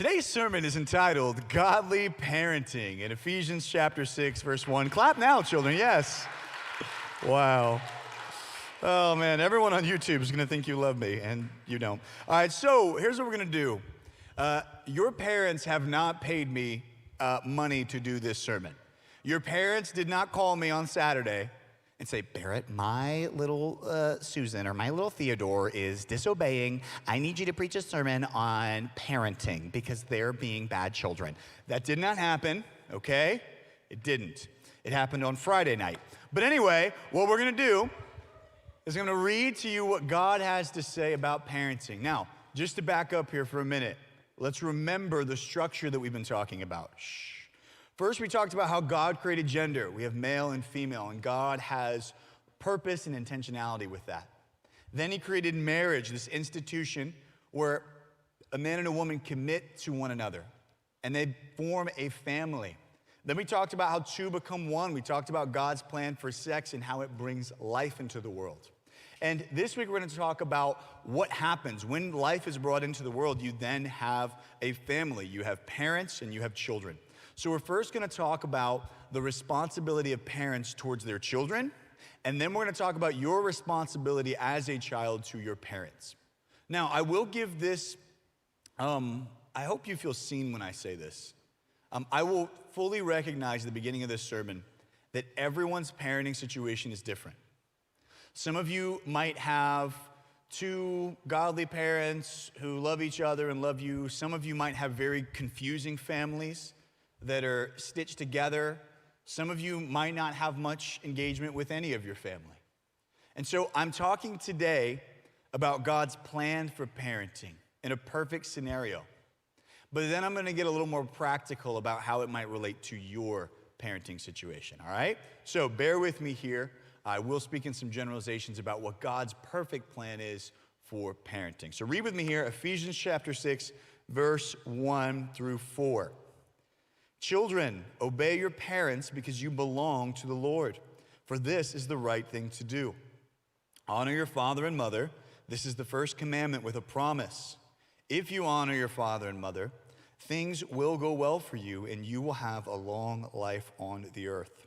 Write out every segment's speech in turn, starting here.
Today's sermon is entitled Godly Parenting in Ephesians chapter 6, verse 1. Clap now, children, yes. Wow. Oh man, everyone on YouTube is gonna think you love me, and you don't. All right, so here's what we're gonna do. Your parents have not paid me money to do this sermon. Your parents did not call me on Saturday and say, Barrett, my little Susan or my little Theodore is disobeying. I need you to preach a sermon on parenting because they're being bad children. That did not happen, okay? It didn't. It happened on Friday night. But anyway, what we're gonna do is I'm gonna read to you what God has to say about parenting. Now, just to back up here for a minute, let's remember the structure that we've been talking about. Shh. First, we talked about how God created gender. We have male and female, and God has purpose and intentionality with that. Then he created marriage, this institution where a man and a woman commit to one another, and they form a family. Then we talked about how two become one. We talked about God's plan for sex and how it brings life into the world. And this week, we're going to talk about what happens when life is brought into the world. You then have a family. You have parents and you have children. So we're first going to talk about the responsibility of parents towards their children, and then we're going to talk about your responsibility as a child to your parents. Now, I will give this, I hope you feel seen when I say this. I will fully recognize at the beginning of this sermon that everyone's parenting situation is different. Some of you might have two godly parents who love each other and love you. Some of you might have very confusing families that are stitched together. Some of you might not have much engagement with any of your family. And so I'm talking today about God's plan for parenting in a perfect scenario. But then I'm gonna get a little more practical about how it might relate to your parenting situation, all right? So bear with me here. I will speak in some generalizations about what God's perfect plan is for parenting. So read with me here, Ephesians chapter 6, verse 1 through 4. Children, obey your parents because you belong to the Lord, for this is the right thing to do. Honor your father and mother. This is the first commandment with a promise. If you honor your father and mother, things will go well for you, and you will have a long life on the earth.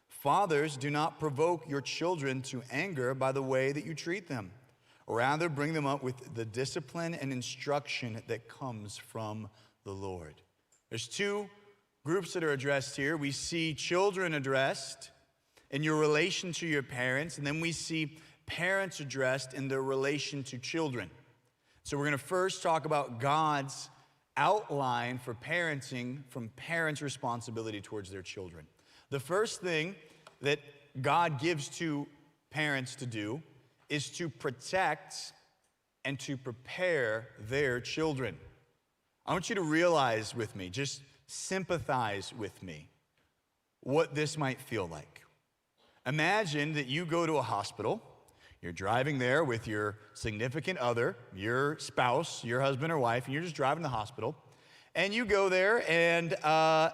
Fathers, do not provoke your children to anger by the way that you treat them. Rather, bring them up with the discipline and instruction that comes from the Lord. There's two groups that are addressed here. We see children addressed in your relation to your parents, and then we see parents addressed in their relation to children. So we're going to first talk about God's outline for parenting from parents' responsibility towards their children. The first thing that God gives to parents to do is to protect and to prepare their children. I want you to realize with me, just sympathize with me, what this might feel like. Imagine that you go to a hospital, you're driving there with your significant other, your spouse, your husband or wife, and you're just driving to the hospital, and you go there, and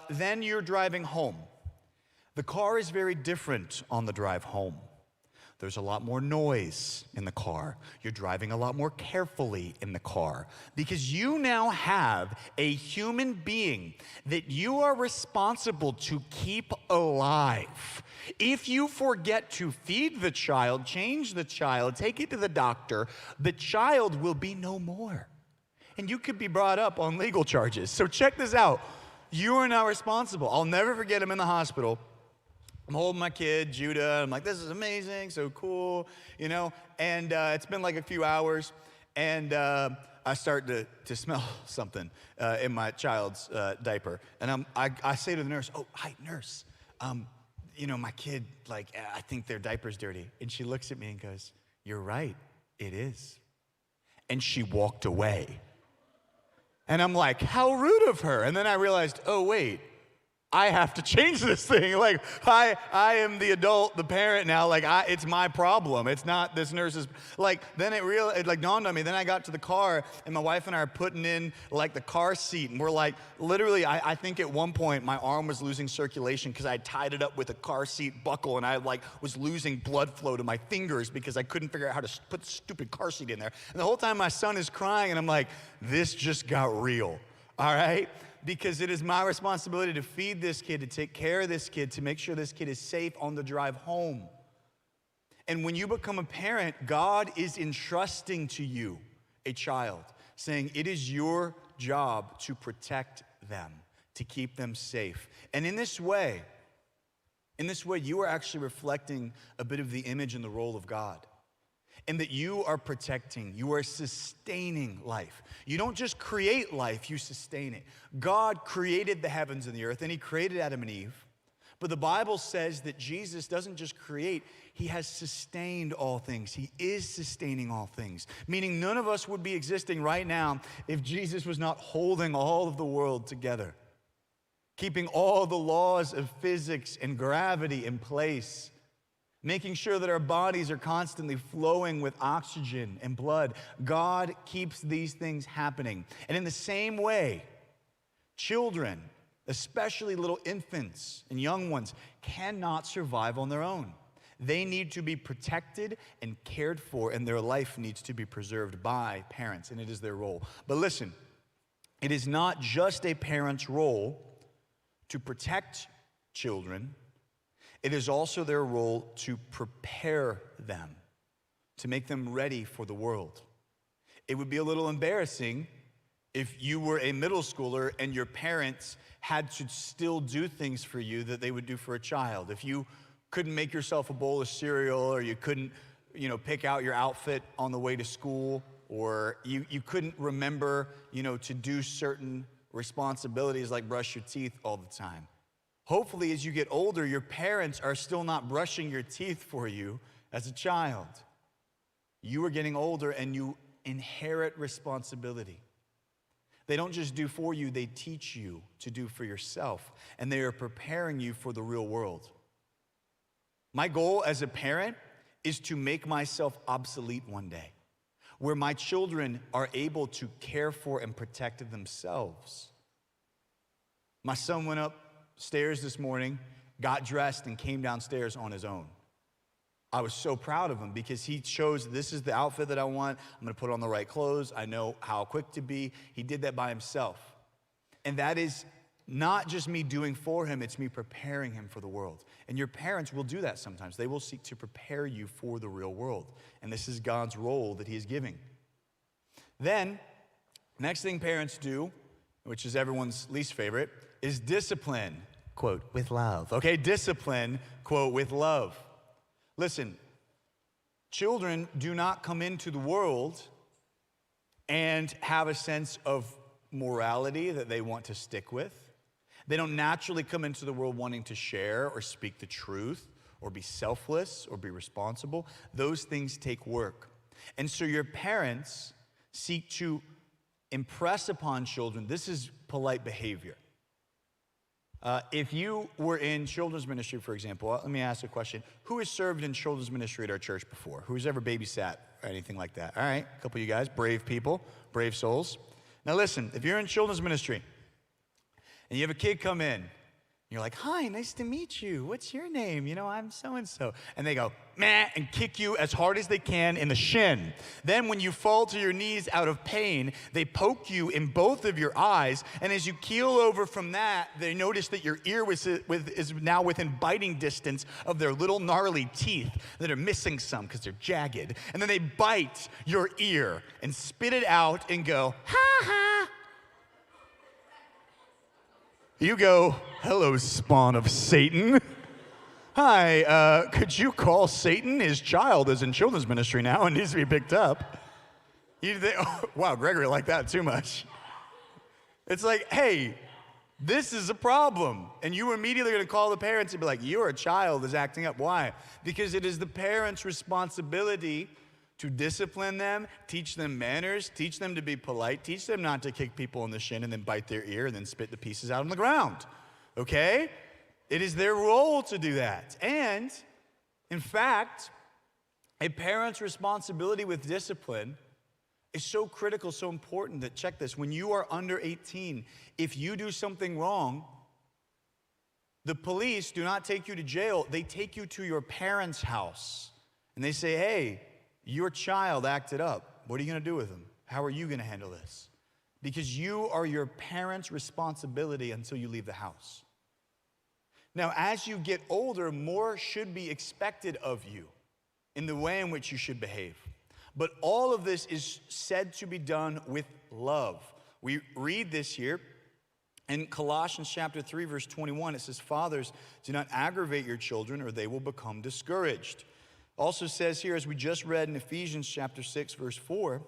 then you're driving home. The car is very different on the drive home. There's a lot more noise in the car. You're driving a lot more carefully in the car because you now have a human being that you are responsible to keep alive. If you forget to feed the child, change the child, take it to the doctor, the child will be no more. And you could be brought up on legal charges. So check this out. You are now responsible. I'll never forget him in the hospital. I'm holding my kid, Judah. I'm like, this is amazing, so cool, you know? And it's been like a few hours, and I start to smell something in my child's diaper. And I say to the nurse, oh, hi, nurse. You know, my kid, like, I think their diaper's dirty. And she looks at me and goes, you're right, it is. And she walked away. And I'm like, how rude of her. And then I realized, oh, wait. I have to change this thing. Like, I am the adult, the parent now. Like, it's my problem. It's not this nurse's. Like, then it like dawned on me. Then I got to the car, and my wife and I are putting in like the car seat, and we're like, literally, I think at one point my arm was losing circulation because I tied it up with a car seat buckle, and I like was losing blood flow to my fingers because I couldn't figure out how to put the stupid car seat in there. And the whole time my son is crying, and I'm like, this just got real. all right? Because it is my responsibility to feed this kid, to take care of this kid, to make sure this kid is safe on the drive home. And when you become a parent, God is entrusting to you a child, saying it is your job to protect them, to keep them safe. And in this way, you are actually reflecting a bit of the image and the role of God. And that you are protecting, you are sustaining life. You don't just create life, you sustain it. God created the heavens and the earth, and he created Adam and Eve. But the Bible says that Jesus doesn't just create, he has sustained all things. He is sustaining all things. Meaning none of us would be existing right now if Jesus was not holding all of the world together. Keeping all the laws of physics and gravity in place. Making sure that our bodies are constantly flowing with oxygen and blood. God keeps these things happening. And in the same way, children, especially little infants and young ones, cannot survive on their own. They need to be protected and cared for, and their life needs to be preserved by parents, and it is their role. But listen, it is not just a parent's role to protect children. It is also their role to prepare them, to make them ready for the world. It would be a little embarrassing if you were a middle schooler and your parents had to still do things for you that they would do for a child. If you couldn't make yourself a bowl of cereal, or you couldn't, pick out your outfit on the way to school, or you couldn't remember, to do certain responsibilities like brush your teeth all the time. Hopefully, as you get older, your parents are still not brushing your teeth for you as a child. You are getting older and you inherit responsibility. They don't just do for you, they teach you to do for yourself. And they are preparing you for the real world. My goal as a parent is to make myself obsolete one day, where my children are able to care for and protect themselves. My son went upstairs this morning, got dressed, and came downstairs on his own. I was so proud of him because he chose, this is the outfit that I want. I'm going to put on the right clothes. I know how quick to be. He did that by himself. And that is not just me doing for him, it's me preparing him for the world. And your parents will do that sometimes. They will seek to prepare you for the real world. And this is God's role that he is giving. Then, next thing parents do, which is everyone's least favorite, is discipline, quote, with love. Okay, discipline, quote, with love. Listen, children do not come into the world and have a sense of morality that they want to stick with. They don't naturally come into the world wanting to share or speak the truth or be selfless or be responsible. Those things take work. And so your parents seek to impress upon children, this is polite behavior. If you were in children's ministry, for example, let me ask a question. Who has served in children's ministry at our church before? Who's ever babysat or anything like that? All right, a couple of you guys, brave people, brave souls. Now listen, if you're in children's ministry and you have a kid come in, you're like, hi, nice to meet you. What's your name? I'm so-and-so. And they go, meh, and kick you as hard as they can in the shin. Then when you fall to your knees out of pain, they poke you in both of your eyes. And as you keel over from that, they notice that your ear is now within biting distance of their little gnarly teeth that are missing some because they're jagged. And then they bite your ear and spit it out and go, ha ha. You go, hello, spawn of Satan. Hi, could you call Satan? His child is in children's ministry now and needs to be picked up. You think, oh, wow, Gregory liked that too much. It's like, hey, this is a problem. And you immediately going to call the parents and be like, your child is acting up. Why? Because it is the parents' responsibility to discipline them, teach them manners, teach them to be polite, teach them not to kick people in the shin and then bite their ear and then spit the pieces out on the ground, okay? It is their role to do that. And, in fact, a parent's responsibility with discipline is so critical, so important that, check this, when you are under 18, if you do something wrong, the police do not take you to jail, they take you to your parents' house. And they say, hey, your child acted up. What are you going to do with him? How are you going to handle this? because you are your parents' responsibility until you leave the house. Now, as you get older, more should be expected of you in the way in which you should behave. But all of this is said to be done with love. We read this here in Colossians chapter 3, verse 21. It says, "Fathers, do not aggravate your children, or they will become discouraged." Also says here, as we just read in Ephesians chapter 6, verse 4,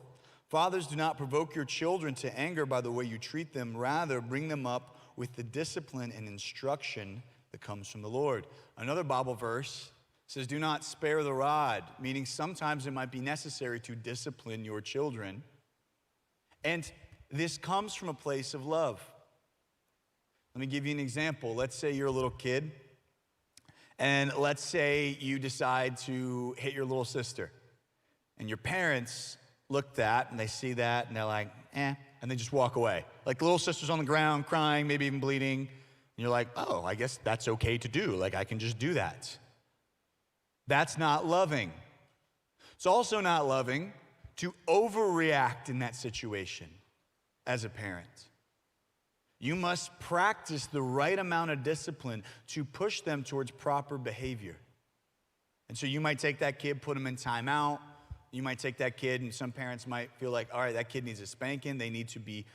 "Fathers, do not provoke your children to anger by the way you treat them. Rather, bring them up with the discipline and instruction that comes from the Lord." Another Bible verse says, "Do not spare the rod," meaning sometimes it might be necessary to discipline your children. And this comes from a place of love. Let me give you an example. Let's say you're a little kid, and let's say you decide to hit your little sister. And your parents look at that, and they see that, and they're like, and they just walk away. Like the little sister's on the ground, crying, maybe even bleeding. And you're like, oh, I guess that's okay to do. Like, I can just do that. That's not loving. It's also not loving to overreact in that situation as a parent. You must practice the right amount of discipline to push them towards proper behavior. And so you might take that kid, put him in timeout. You might take that kid, and some parents might feel like, all right, that kid needs a spanking. They need to be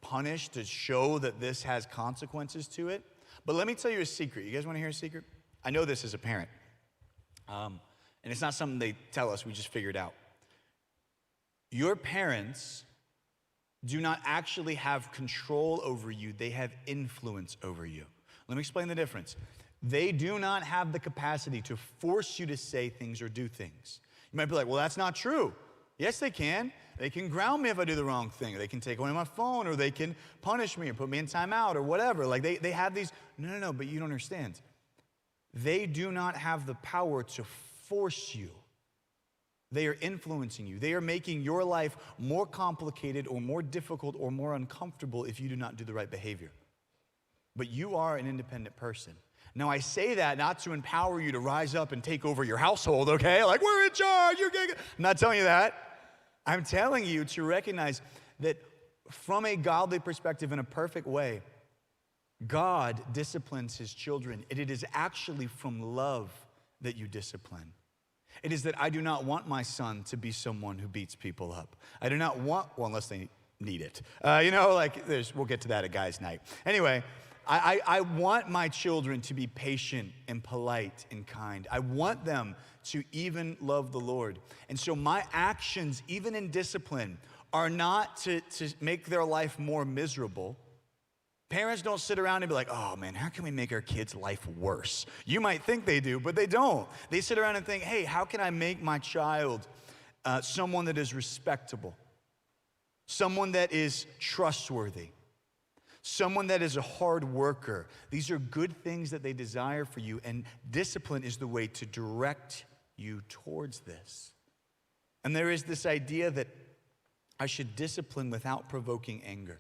punished to show that this has consequences to it. But let me tell you a secret. You guys want to hear a secret? I know this as a parent. And it's not something they tell us, we just figured out. Your parents do not actually have control over you, they have influence over you. Let me explain the difference. They do not have the capacity to force you to say things or do things. You might be like, well, that's not true. Yes, they can. They can ground me if I do the wrong thing, or they can take away my phone, or they can punish me or put me in timeout or whatever. Like they have these, no, but you don't understand. They do not have the power to force you. They are influencing you. They are making your life more complicated or more difficult or more uncomfortable if you do not do the right behavior. But you are an independent person. Now, I say that not to empower you to rise up and take over your household, okay? Like, we're in charge. I'm not telling you that. I'm telling you to recognize that from a godly perspective, in a perfect way, God disciplines his children. It is actually from love that you discipline. It is that I do not want my son to be someone who beats people up. I do not want, well, unless they need it. We'll get to that at guys' night. Anyway, I want my children to be patient and polite and kind. I want them to even love the Lord. And so my actions, even in discipline, are not to make their life more miserable. Parents don't sit around and be like, oh man, how can we make our kids' life worse? You might think they do, but they don't. They sit around and think, hey, how can I make my child someone that is respectable, someone that is trustworthy, someone that is a hard worker? These are good things that they desire for you, and discipline is the way to direct you towards this. And there is this idea that I should discipline without provoking anger.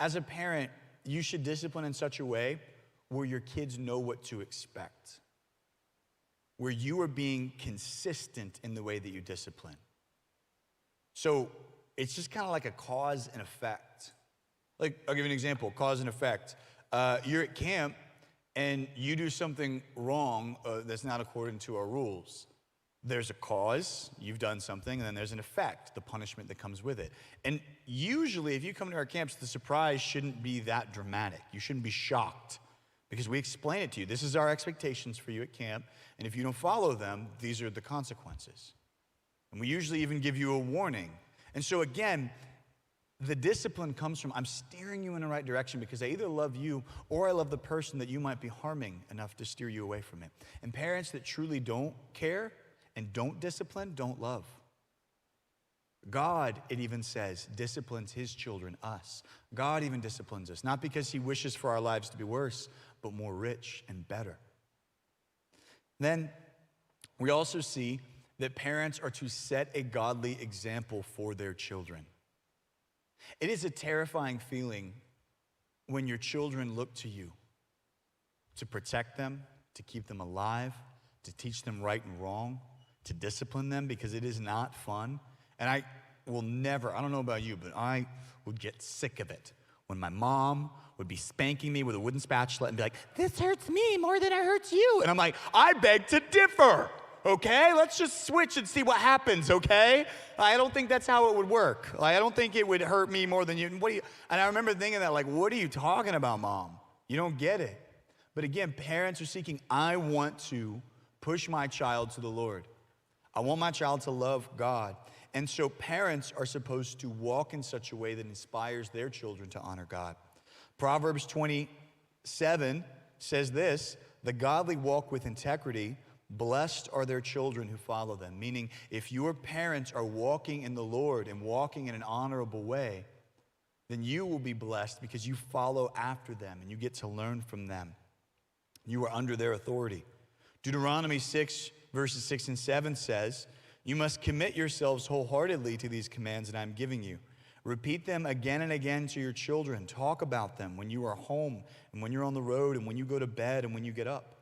As a parent, you should discipline in such a way where your kids know what to expect, where you are being consistent in the way that you discipline. So it's just kind of like a cause and effect. Like, I'll give you an example, cause and effect. You're at camp and you do something wrong that's not according to our rules. There's a cause, you've done something, and then there's an effect, the punishment that comes with it. And usually, if you come to our camps, the surprise shouldn't be that dramatic. You shouldn't be shocked because we explain it to you. This is our expectations for you at camp, and if you don't follow them, these are the consequences. And we usually even give you a warning. And so again, the discipline comes from, I'm steering you in the right direction because I either love you or I love the person that you might be harming enough to steer you away from it. And parents that truly don't care and don't discipline, don't love. God, it even says, disciplines his children, us. God even disciplines us, not because he wishes for our lives to be worse, but more rich and better. Then we also see that parents are to set a godly example for their children. It is a terrifying feeling when your children look to you to protect them, to keep them alive, to teach them right and wrong, to discipline them, because it is not fun. And will never, I don't know about you, but I would get sick of it when my mom would be spanking me with a wooden spatula and be like, this hurts me more than it hurts you. And I'm like, I beg to differ, okay? Let's just switch and see what happens, okay? I don't think that's how it would work. Like, I don't think it would hurt me more than you. And I remember thinking that, like, what are you talking about, Mom? You don't get it. But again, parents are seeking, I want to push my child to the Lord. I want my child to love God. And so parents are supposed to walk in such a way that inspires their children to honor God. Proverbs 27 says this, the godly walk with integrity, blessed are their children who follow them. Meaning, if your parents are walking in the Lord and walking in an honorable way, then you will be blessed because you follow after them and you get to learn from them. You are under their authority. Deuteronomy 6, verses 6 and 7 says, you must commit yourselves wholeheartedly to these commands that I'm giving you. Repeat them again and again to your children. Talk about them when you are home and when you're on the road and when you go to bed and when you get up.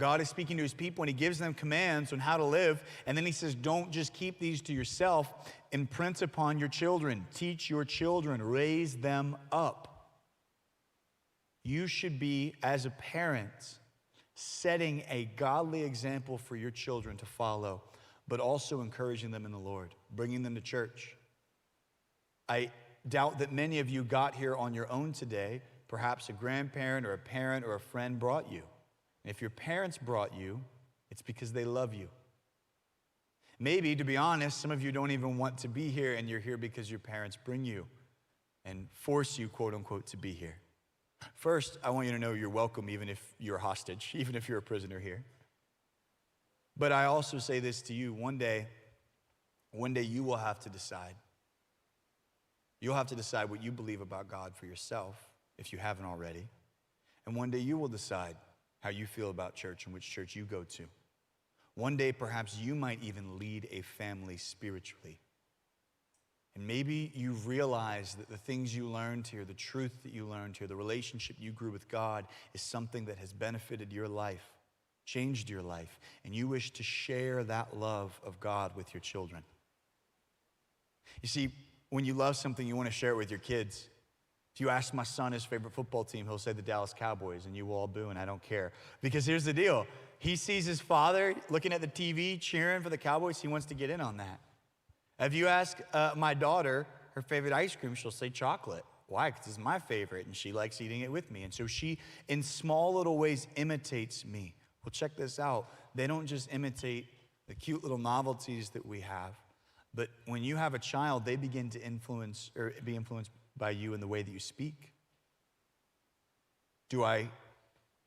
God is speaking to his people and he gives them commands on how to live. And then he says, don't just keep these to yourself. Imprint upon your children. Teach your children. Raise them up. You should be, as a parent, setting a godly example for your children to follow, but also encouraging them in the Lord, bringing them to church. I doubt that many of you got here on your own today. Perhaps a grandparent or a parent or a friend brought you. And if your parents brought you, it's because they love you. Maybe, to be honest, some of you don't even want to be here, and you're here because your parents bring you and force you, quote unquote, to be here. First, I want you to know you're welcome even if you're a hostage, even if you're a prisoner here. But I also say this to you, one day you will have to decide. You'll have to decide what you believe about God for yourself, if you haven't already. And one day you will decide how you feel about church and which church you go to. One day, perhaps you might even lead a family spiritually. And maybe you've realized that the things you learned here, the truth that you learned here, the relationship you grew with God is something that has benefited your life, changed your life, and you wish to share that love of God with your children. You see, when you love something, you want to share it with your kids. If you ask my son his favorite football team, he'll say the Dallas Cowboys, and you will all boo, and I don't care. Because here's the deal. He sees his father looking at the TV, cheering for the Cowboys. He wants to get in on that. If you ask my daughter her favorite ice cream, she'll say chocolate. Why? Because it's my favorite, and she likes eating it with me. And so she, in small little ways, imitates me. Well, check this out. They don't just imitate the cute little novelties that we have, but when you have a child, they begin to influence or be influenced by you in the way that you speak. Do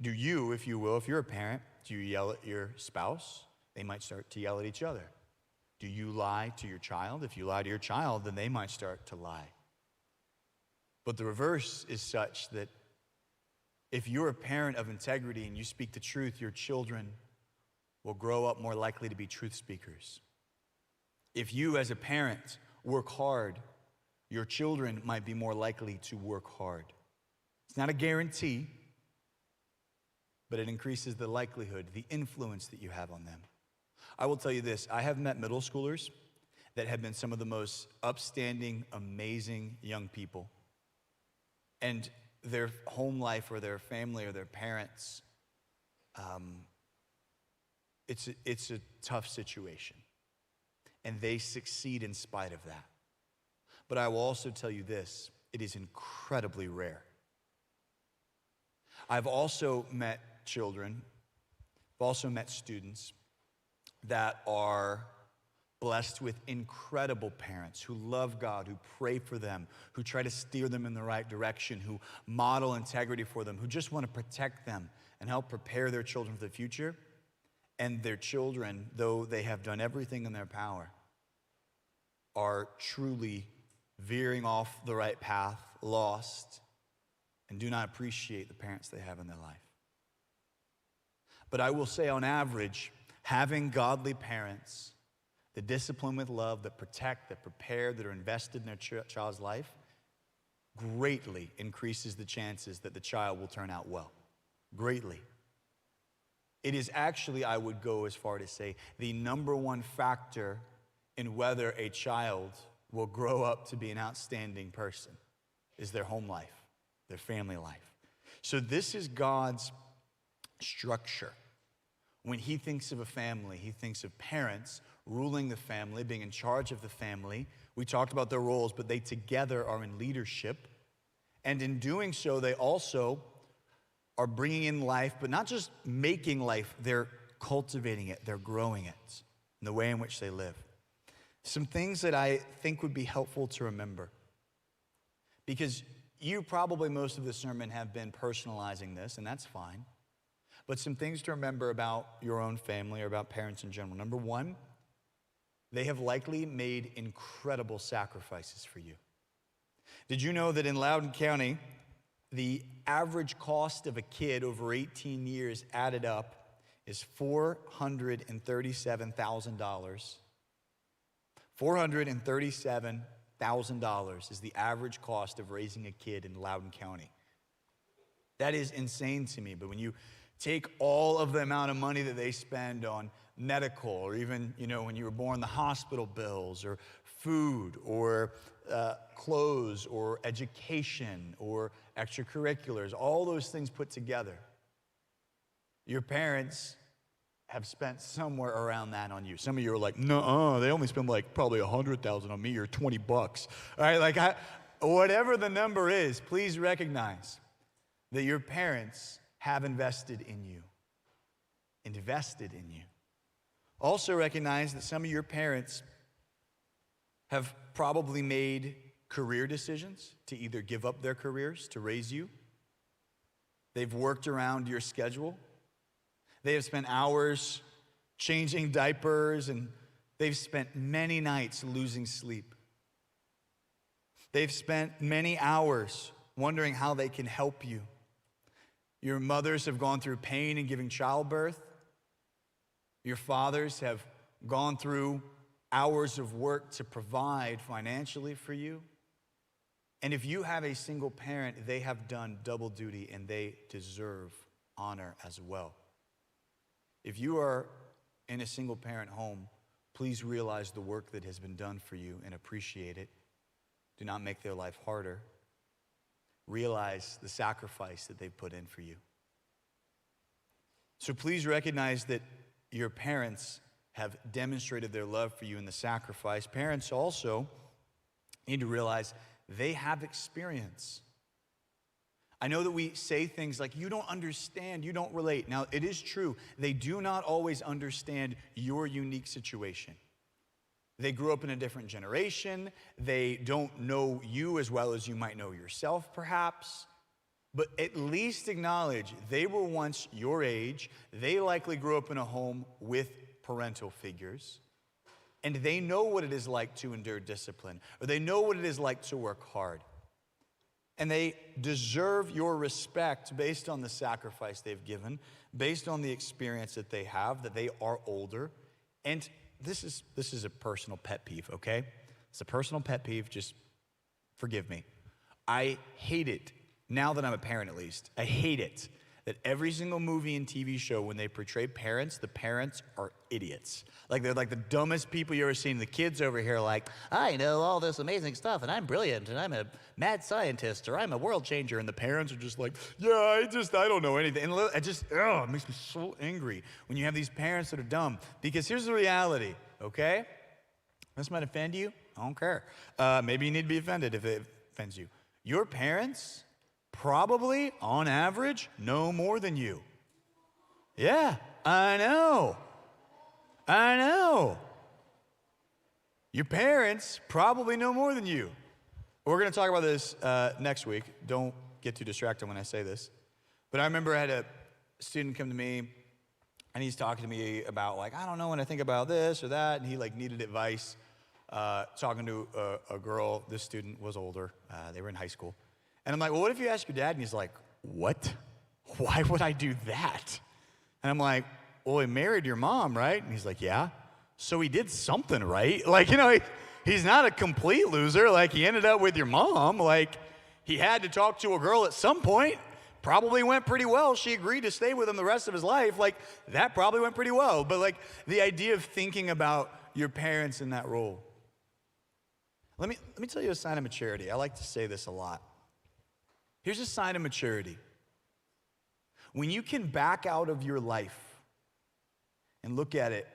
you, if you will, if you're a parent, do you yell at your spouse? They might start to yell at each other. Do you lie to your child? If you lie to your child, then they might start to lie. But the reverse is such that if you're a parent of integrity and you speak the truth, your children will grow up more likely to be truth speakers. If you, as a parent, work hard, your children might be more likely to work hard. It's not a guarantee, but it increases the likelihood, the influence that you have on them. I will tell you this, I have met middle schoolers that have been some of the most upstanding, amazing young people. And their home life or their family or their parents, it's a tough situation. And they succeed in spite of that. But I will also tell you this, it is incredibly rare. I've also met children, I've also met students that are blessed with incredible parents who love God, who pray for them, who try to steer them in the right direction, who model integrity for them, who just want to protect them and help prepare their children for the future. And their children, though they have done everything in their power, are truly veering off the right path, lost, and do not appreciate the parents they have in their life. But I will say on average, having godly parents that discipline with love, that protect, that prepare, that are invested in their child's life, greatly increases the chances that the child will turn out well. Greatly. It is actually, I would go as far to say, the number one factor in whether a child will grow up to be an outstanding person is their home life, their family life. So this is God's structure. When he thinks of a family, he thinks of parents ruling the family, being in charge of the family. We talked about their roles, but they together are in leadership. And in doing so, they also are bringing in life, but not just making life, they're cultivating it, they're growing it in the way in which they live. Some things that I think would be helpful to remember, because you probably most of the sermon have been personalizing this, and that's fine. But some things to remember about your own family or about parents in general. Number one, they have likely made incredible sacrifices for you. Did you know that in Loudoun County, the average cost of a kid over 18 years added up is $437,000. $437,000 is the average cost of raising a kid in Loudoun County. That is insane to me, but when you take all of the amount of money that they spend on medical, or even, when you were born, the hospital bills, or food, or clothes, or education, or extracurriculars, all those things put together, your parents have spent somewhere around that on you. Some of you are like, no, they only spend like probably $100,000 on me, or $20. All right, whatever the number is, please recognize that your parents have invested in you. Also recognize that some of your parents have probably made career decisions to either give up their careers to raise you. They've worked around your schedule. They have spent hours changing diapers, and they've spent many nights losing sleep. They've spent many hours wondering how they can help you. Your mothers have gone through pain in giving childbirth. Your fathers have gone through hours of work to provide financially for you. And if you have a single parent, they have done double duty, and they deserve honor as well. If you are in a single parent home, please realize the work that has been done for you and appreciate it. Do not make their life harder. Realize the sacrifice that they've put in for you. So please recognize that your parents have demonstrated their love for you in the sacrifice. Parents also need to realize they have experience. I know that we say things like, you don't understand, you don't relate. Now, it is true. They do not always understand your unique situation. They grew up in a different generation. They don't know you as well as you might know yourself, perhaps. But at least acknowledge they were once your age. They likely grew up in a home with parental figures. And they know what it is like to endure discipline, or they know what it is like to work hard. And they deserve your respect based on the sacrifice they've given, based on the experience that they have, that they are older. And this is a personal pet peeve, okay? It's a personal pet peeve, just forgive me. I hate it, now that I'm a parent at least, I hate it that every single movie and TV show, when they portray parents, the parents are idiots. Like, they're like the dumbest people you ever seen. The kids over here like, I know all this amazing stuff, and I'm brilliant, and I'm a mad scientist, or I'm a world changer. And the parents are just like, yeah, I don't know anything. And it makes me so angry when you have these parents that are dumb. Because here's the reality, okay? This might offend you. I don't care. Maybe you need to be offended if it offends you. Your parents probably, on average, know more than you. Yeah, I know. Your parents probably know more than you. We're going to talk about this next week. Don't get too distracted when I say this. But I remember I had a student come to me, and he's talking to me about, like, I don't know when I think about this or that, and he, like, needed advice. Talking to a girl. This student was older. They were in high school. And I'm like, well, what if you ask your dad? And he's like, what? Why would I do that? And I'm like, well, he married your mom, right? And he's like, yeah. So he did something right. Like, he's not a complete loser. Like, he ended up with your mom. Like, he had to talk to a girl at some point. Probably went pretty well. She agreed to stay with him the rest of his life. Like, that probably went pretty well. But, like, the idea of thinking about your parents in that role. Let me tell you a sign of maturity. I like to say this a lot. Here's a sign of maturity. When you can back out of your life and look at it,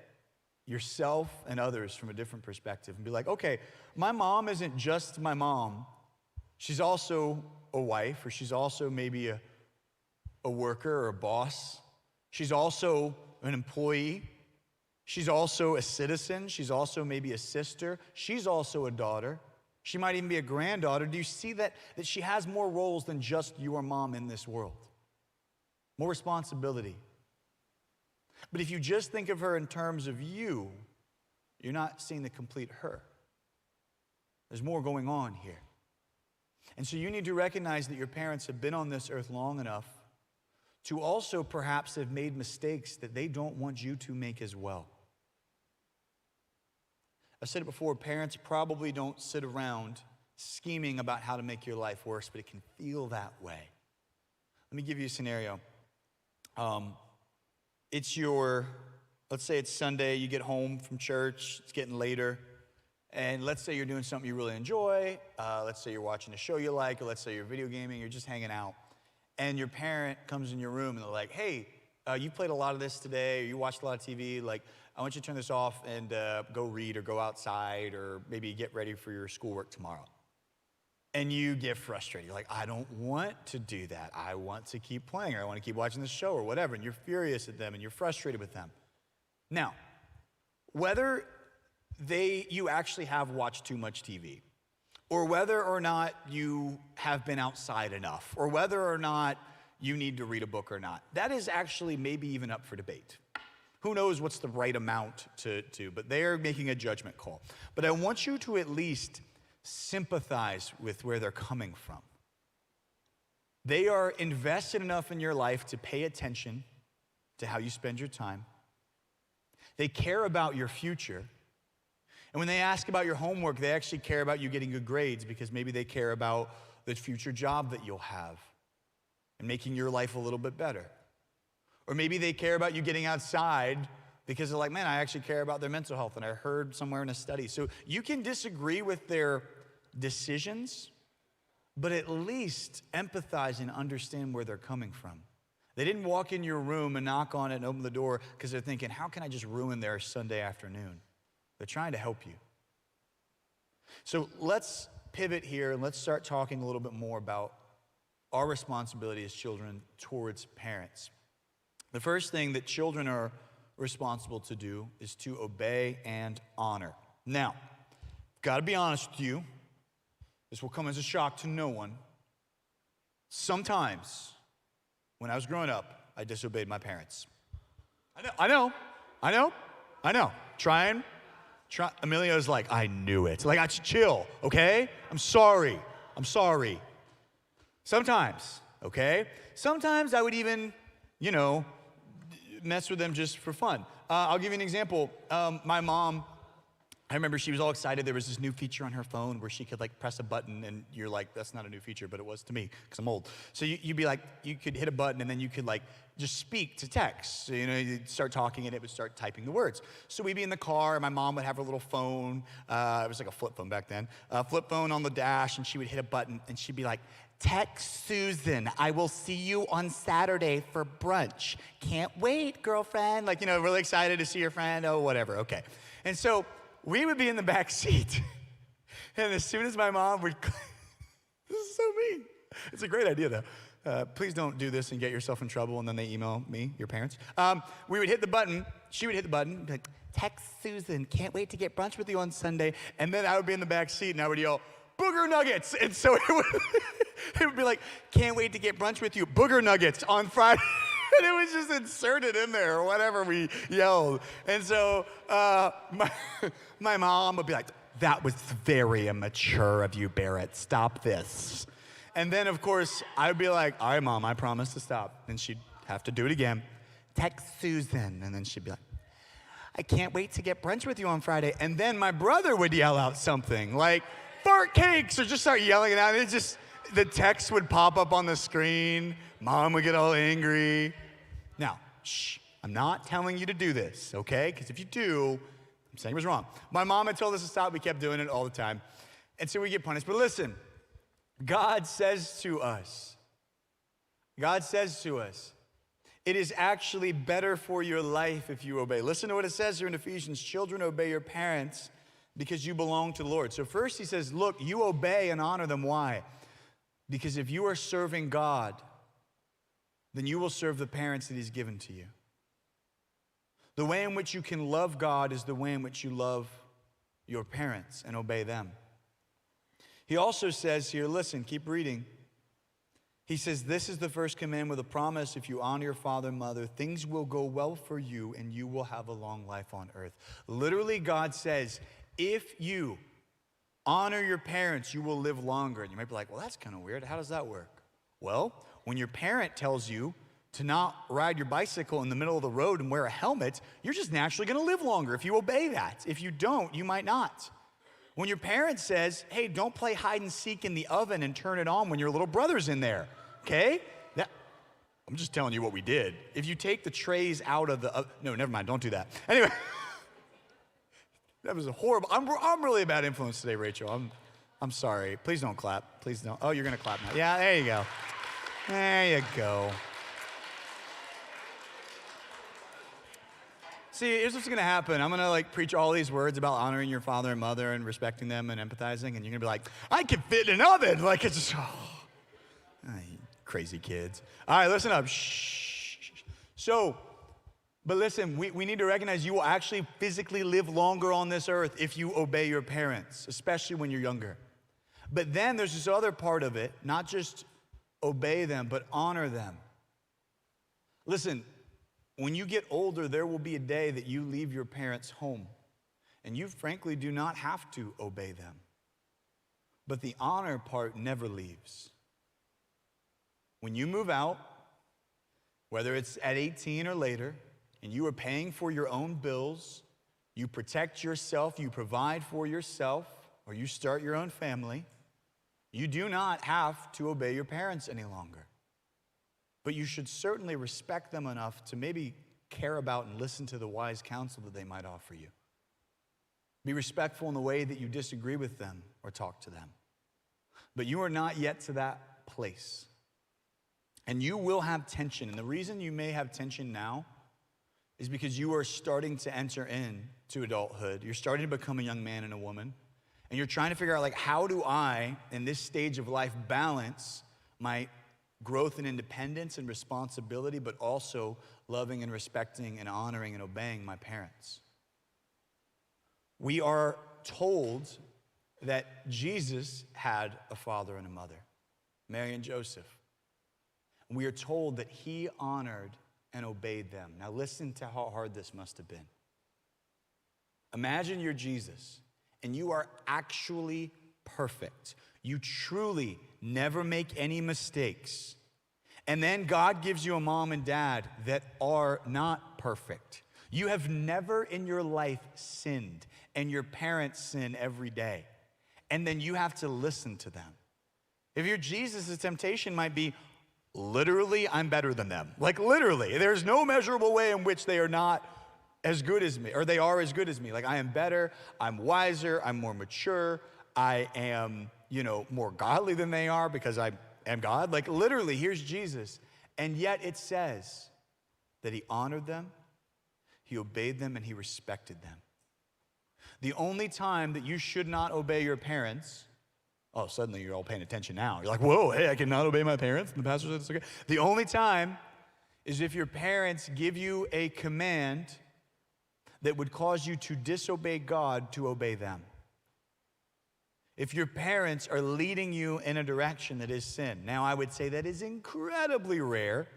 yourself and others, from a different perspective and be like, okay, my mom isn't just my mom. She's also a wife, or she's also maybe a worker or a boss. She's also an employee. She's also a citizen. She's also maybe a sister. She's also a daughter. She might even be a granddaughter. Do you see that she has more roles than just your mom in this world? More responsibility. But if you just think of her in terms of you, you're not seeing the complete her. There's more going on here. And so you need to recognize that your parents have been on this earth long enough to also perhaps have made mistakes that they don't want you to make as well. I've said it before, parents probably don't sit around scheming about how to make your life worse, but it can feel that way. Let me give you a scenario. Let's say it's Sunday, you get home from church, it's getting later, and let's say you're doing something you really enjoy, let's say you're watching a show you like, or let's say you're video gaming, you're just hanging out, and your parent comes in your room and they're like, hey, you played a lot of this today, or you watched a lot of TV, like, I want you to turn this off and go read or go outside or maybe get ready for your schoolwork tomorrow. And you get frustrated. You're like, I don't want to do that. I want to keep playing, or I want to keep watching the show or whatever. And you're furious at them and you're frustrated with them. Now, whether you actually have watched too much TV, or whether or not you have been outside enough, or whether or not you need to read a book or not, that is actually maybe even up for debate. Who knows what's the right amount to but they are making a judgment call. But I want you to at least sympathize with where they're coming from. They are invested enough in your life to pay attention to how you spend your time. They care about your future. And when they ask about your homework, they actually care about you getting good grades, because maybe they care about the future job that you'll have and making your life a little bit better. Or maybe they care about you getting outside because they're like, man, I actually care about their mental health, and I heard somewhere in a study. So you can disagree with their decisions, but at least empathize and understand where they're coming from. They didn't walk in your room and knock on it and open the door because they're thinking, how can I just ruin their Sunday afternoon? They're trying to help you. So let's pivot here and let's start talking a little bit more about our responsibility as children towards parents. The first thing that children are responsible to do is to obey and honor. Now, got to be honest with you. This will come as a shock to no one. Sometimes, when I was growing up, I disobeyed my parents. I know. Try. Emilio's like, I knew it. Like, I should chill, okay? I'm sorry. Sometimes, okay? Sometimes I would even, mess with them just for fun. I'll give you an example. My mom, I remember she was all excited. There was this new feature on her phone where she could press a button, and you're like, that's not a new feature, but it was to me because I'm old. So you'd be like, you could hit a button and then you could just speak to text. So, you'd start talking and it would start typing the words. So we'd be in the car and my mom would have her little phone. It was like a flip phone back then. Flip phone on the dash, and she would hit a button and she'd be like, text Susan, I will see you on Saturday for brunch. Can't wait, girlfriend. Really excited to see your friend. Oh, whatever, okay. And so we would be in the back seat. And as soon as my mom would, this is so mean. It's a great idea though. Please don't do this and get yourself in trouble and then they email me, your parents. We would hit the button, she would hit the button, be like, text Susan, can't wait to get brunch with you on Sunday. And then I would be in the back seat and I would yell, booger nuggets. And so it would be like, can't wait to get brunch with you, booger nuggets on Friday. And it was just inserted in there or whatever we yelled. And so my mom would be like, that was very immature of you, Barrett. Stop this. And then, of course, I would be like, all right, Mom, I promise to stop. And she'd have to do it again. Text Susan. And then she'd be like, I can't wait to get brunch with you on Friday. And then my brother would yell out something like, fart cakes, or just start yelling it out. And the text would pop up on the screen. Mom would get all angry. Now, I'm not telling you to do this, okay? Because if you do, I'm saying it was wrong. My mom had told us to stop. We kept doing it all the time. And so we get punished. But listen, God says to us, it is actually better for your life if you obey. Listen to what it says here in Ephesians. Children, obey your parents because you belong to the Lord. So first he says, look, you obey and honor them. Why? Because if you are serving God, then you will serve the parents that he's given to you. The way in which you can love God is the way in which you love your parents and obey them. He also says here, listen, keep reading. He says, this is the first command with a promise. If you honor your father and mother, things will go well for you and you will have a long life on earth. Literally, God says, if you honor your parents, you will live longer. And you might be like, well, that's kind of weird. How does that work? Well, when your parent tells you to not ride your bicycle in the middle of the road and wear a helmet, you're just naturally going to live longer if you obey that. If you don't, you might not. When your parent says, hey, don't play hide and seek in the oven and turn it on when your little brother's in there, okay? I'm just telling you what we did. If you take the trays out of the, no, never mind, don't do that. Anyway, that was a horrible, I'm really a bad influence today, Rachel. I'm sorry. Please don't clap. Please don't. Oh, you're going to clap now. Yeah, there you go. There you go. See, here's what's going to happen. I'm going to preach all these words about honoring your father and mother and respecting them and empathizing, and you're going to be like, I can fit in an oven. It's just, you crazy kids. All right, listen up. Shh. So, but listen, we need to recognize you will actually physically live longer on this earth if you obey your parents, especially when you're younger. But then there's this other part of it, not just obey them, but honor them. Listen, when you get older, there will be a day that you leave your parents' home, and you frankly do not have to obey them. But the honor part never leaves. When you move out, whether it's at 18 or later, and you are paying for your own bills, you protect yourself, you provide for yourself, or you start your own family, you do not have to obey your parents any longer. But you should certainly respect them enough to maybe care about and listen to the wise counsel that they might offer you. Be respectful in the way that you disagree with them or talk to them. But you are not yet to that place. And you will have tension. And the reason you may have tension now is because you are starting to enter into adulthood. You're starting to become a young man and a woman. And you're trying to figure out, how do I, in this stage of life, balance my growth in independence and responsibility, but also loving and respecting and honoring and obeying my parents. We are told that Jesus had a father and a mother, Mary and Joseph. We are told that he honored and obeyed them. Now listen to how hard this must have been. Imagine you're Jesus and you are actually perfect. You truly never make any mistakes. And then God gives you a mom and dad that are not perfect. You have never in your life sinned, and your parents sin every day. And then you have to listen to them. If you're Jesus, the temptation might be, literally, I'm better than them. Literally, there's no measurable way in which they are not as good as me, or they are as good as me. I am better, I'm wiser, I'm more mature, I am, more godly than they are because I am God. Literally, here's Jesus. And yet it says that he honored them, he obeyed them, and he respected them. The only time that you should not obey your parents, oh, suddenly you're all paying attention now. You're like, whoa, hey, I cannot obey my parents? And the pastor said it's okay. The only time is if your parents give you a command that would cause you to disobey God to obey them. If your parents are leading you in a direction that is sin. Now, I would say that is incredibly rare,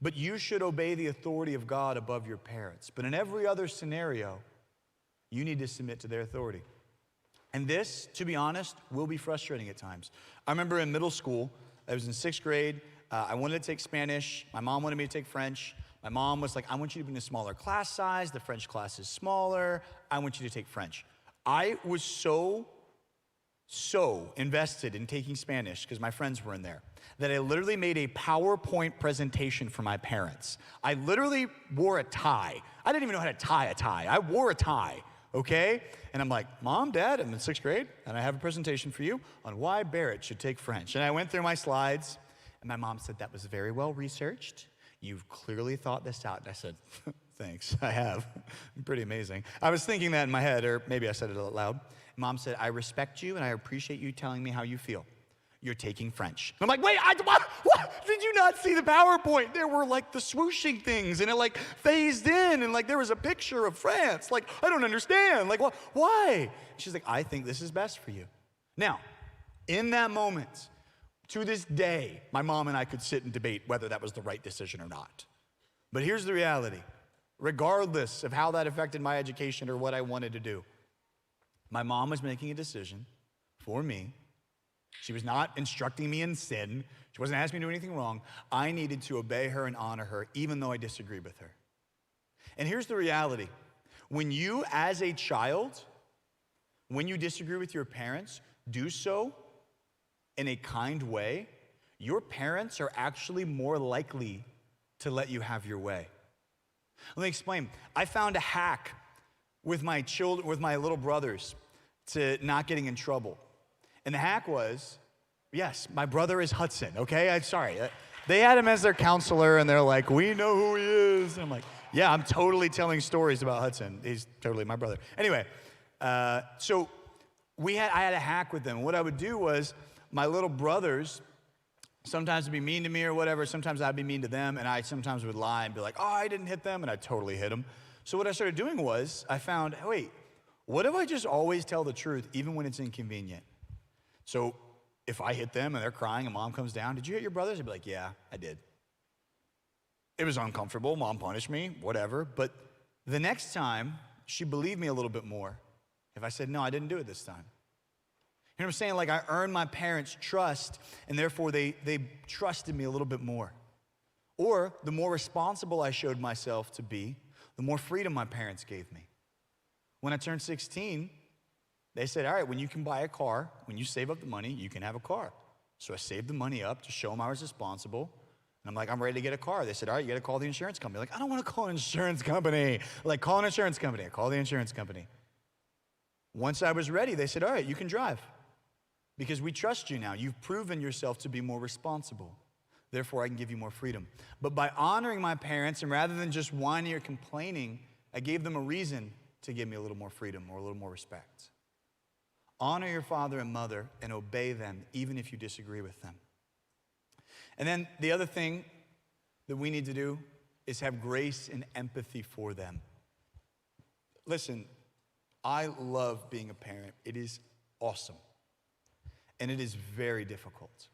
but you should obey the authority of God above your parents. But in every other scenario, you need to submit to their authority. And this, to be honest, will be frustrating at times. I remember in middle school, I was in 6th grade, I wanted to take Spanish, my mom wanted me to take French. My mom was like, I want you to be in a smaller class size, the French class is smaller, I want you to take French. I was so invested in taking Spanish, because my friends were in there, that I literally made a PowerPoint presentation for my parents. I literally wore a tie. I didn't even know how to tie a tie. I wore a tie okay? And I'm like, Mom, Dad, I'm in 6th grade, and I have a presentation for you on why Barrett should take French. And I went through my slides, and my mom said, that was very well researched. You've clearly thought this out. And I said, thanks, I have. Pretty amazing. I was thinking that in my head, or maybe I said it out loud. Mom said, I respect you, and I appreciate you telling me how you feel. You're taking French. I'm like, wait, what? Did you not see the PowerPoint? There were like the swooshing things, and it like phased in, and like there was a picture of France. Like, I don't understand. Like, why? She's like, I think this is best for you. Now, in that moment, to this day, my mom and I could sit and debate whether that was the right decision or not. But here's the reality. Regardless of how that affected my education or what I wanted to do, my mom was making a decision for me. She was not instructing me in sin. She wasn't asking me to do anything wrong. I needed to obey her and honor her, even though I disagreed with her. And here's the reality. When you, as a child, when you disagree with your parents, do so in a kind way, your parents are actually more likely to let you have your way. Let me explain. I found a hack with my little brothers to not getting in trouble. And the hack was, yes, my brother is Hudson, okay? I'm sorry. They had him as their counselor, and they're like, we know who he is. And I'm like, yeah, I'm totally telling stories about Hudson. He's totally my brother. Anyway, so I had a hack with them. What I would do was my little brothers sometimes would be mean to me or whatever. Sometimes I'd be mean to them, and I sometimes would lie and be like, oh, I didn't hit them, and I totally hit them. So what I started doing was I found, wait, what if I just always tell the truth even when it's inconvenient? So if I hit them and they're crying and mom comes down, did you hit your brothers? I'd be like, yeah, I did. It was uncomfortable. Mom punished me, whatever. But the next time, she believed me a little bit more if I said, no, I didn't do it this time. You know what I'm saying? Like I earned my parents' trust, and therefore they trusted me a little bit more. Or the more responsible I showed myself to be, the more freedom my parents gave me. When I turned 16, they said, all right, when you can buy a car, when you save up the money, you can have a car. So I saved the money up to show them I was responsible. And I'm like, I'm ready to get a car. They said, all right, you got to call the insurance company. Like, I don't want to call an insurance company. Like, call an insurance company. I called the insurance company. Once I was ready, they said, all right, you can drive. Because we trust you now. You've proven yourself to be more responsible. Therefore, I can give you more freedom. But by honoring my parents, and rather than just whining or complaining, I gave them a reason to give me a little more freedom or a little more respect. Honor your father and mother and obey them, even if you disagree with them. And then the other thing that we need to do is have grace and empathy for them. Listen, I love being a parent. It is awesome. And it is very difficult.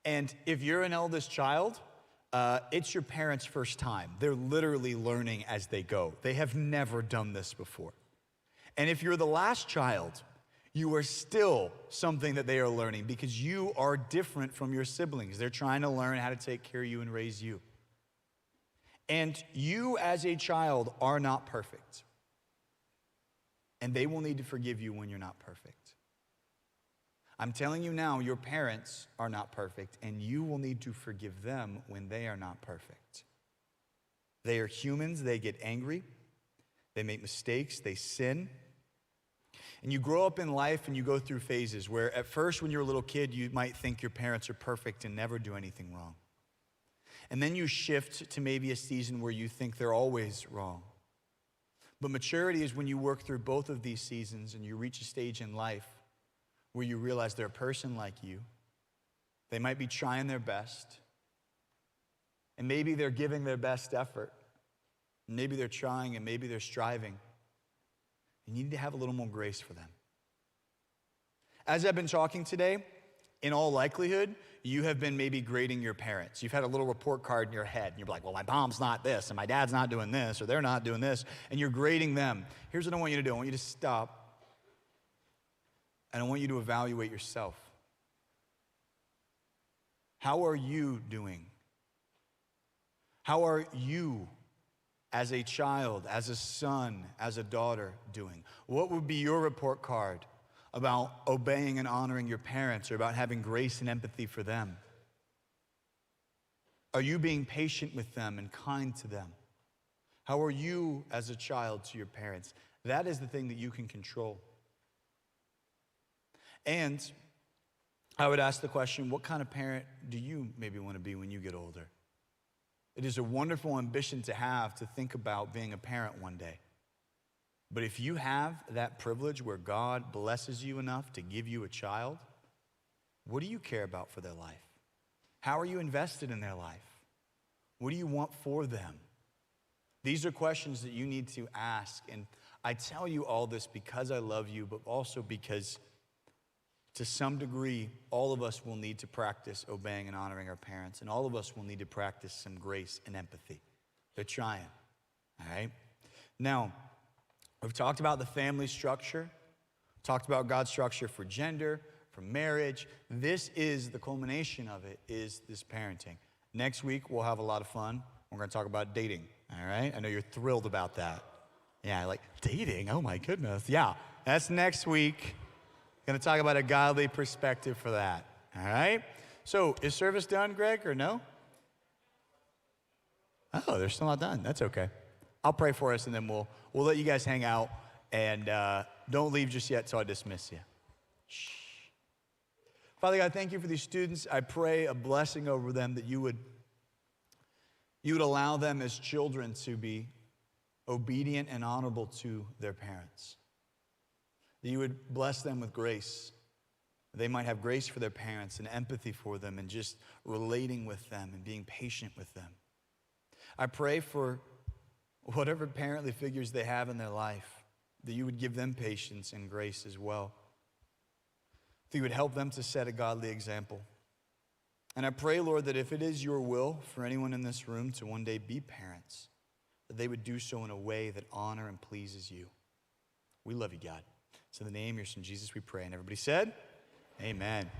And if you're an eldest child, it's your parents' first time. They're literally learning as they go. They have never done this before. And if you're the last child, you are still something that they are learning because you are different from your siblings. They're trying to learn how to take care of you and raise you. And you as a child are not perfect. And they will need to forgive you when you're not perfect. I'm telling you now, your parents are not perfect, and you will need to forgive them when they are not perfect. They are humans. They get angry. They make mistakes. They sin. And you grow up in life and you go through phases where at first when you're a little kid, you might think your parents are perfect and never do anything wrong. And then you shift to maybe a season where you think they're always wrong. But maturity is when you work through both of these seasons and you reach a stage in life where you realize they're a person like you. They might be trying their best. And maybe they're giving their best effort. Maybe they're trying and maybe they're striving. And you need to have a little more grace for them. As I've been talking today, in all likelihood, you have been maybe grading your parents. You've had a little report card in your head, and you're like, well, my mom's not this, and my dad's not doing this, or they're not doing this, and you're grading them. Here's what I want you to do. I want you to stop, and I want you to evaluate yourself. How are you doing? How are you as a child, as a son, as a daughter doing? What would be your report card about obeying and honoring your parents or about having grace and empathy for them? Are you being patient with them and kind to them? How are you as a child to your parents? That is the thing that you can control. And I would ask the question, what kind of parent do you maybe want to be when you get older? It is a wonderful ambition to have, to think about being a parent one day. But if you have that privilege where God blesses you enough to give you a child, what do you care about for their life? How are you invested in their life? What do you want for them? These are questions that you need to ask. And I tell you all this because I love you, but also because to some degree, all of us will need to practice obeying and honoring our parents. And all of us will need to practice some grace and empathy. They're trying, all right? Now, we've talked about the family structure, talked about God's structure for gender, for marriage. This is the culmination of it, is this parenting. Next week, we'll have a lot of fun. We're going to talk about dating, all right? I know you're thrilled about that. Yeah, like dating? Oh, my goodness. Yeah, that's next week. Going to talk about a godly perspective for that, all right? So is service done, Greg, or no? Oh, they're still not done. That's okay. I'll pray for us, and then we'll let you guys hang out, and don't leave just yet till I dismiss you. Shh. Father God, thank you for these students. I pray a blessing over them, that you would allow them as children to be obedient and honorable to their parents. That you would bless them with grace. They might have grace for their parents and empathy for them and just relating with them and being patient with them. I pray for whatever parently figures they have in their life, that you would give them patience and grace as well. That you would help them to set a godly example. And I pray, Lord, that if it is your will for anyone in this room to one day be parents, that they would do so in a way that honor and pleases you. We love you, God. So in the name of your son Jesus we pray. And everybody said, amen.